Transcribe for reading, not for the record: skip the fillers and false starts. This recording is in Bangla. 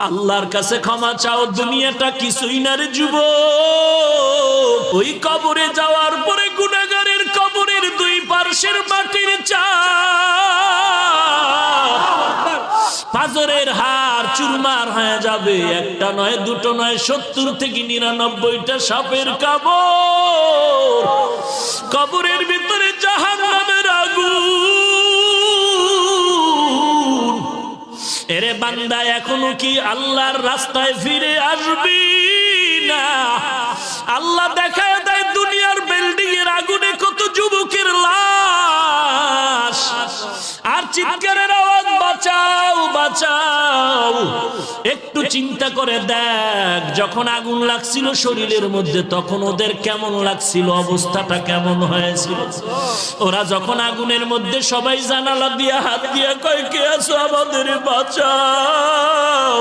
আল্লাহর কাছে ক্ষমা চাও, দুনিয়াটা কিছুই না রে যুবক। ওই কবরে যাওয়ার পরে গুনাহগারের কবরের দুই পার্শ্বের মাটির চাপ পাজরের হাড় চুরমার হয়ে যাবে। একটা নয়, দুটো নয়, 70 থেকে 99টা সাপের কামড়। কবরের ভিতরে জাহান্নামের আগুন। এরে বান্দা, এখনো কি আল্লাহর রাস্তায় ফিরে আসবি না? আল্লাহ দেখায় দেয় দুনিয়ার বিল্ডিং এর আগুনে কত যুবকের লাশ, আর চিৎকারের আওয়াজ, বাঁচাও বাঁচাও। একটু চিন্তা করে দেখ, যখন আগুন লাগছিল শরীরের মধ্যে তখন ওদের কেমন লাগছিল, অবস্থাটা কেমন হয়েছিল। ওরা যখন আগুনের মধ্যে সবাই জানালা দিয়ে হাত দিয়ে কয়, কে আছো, আমাদের বাঁচাও।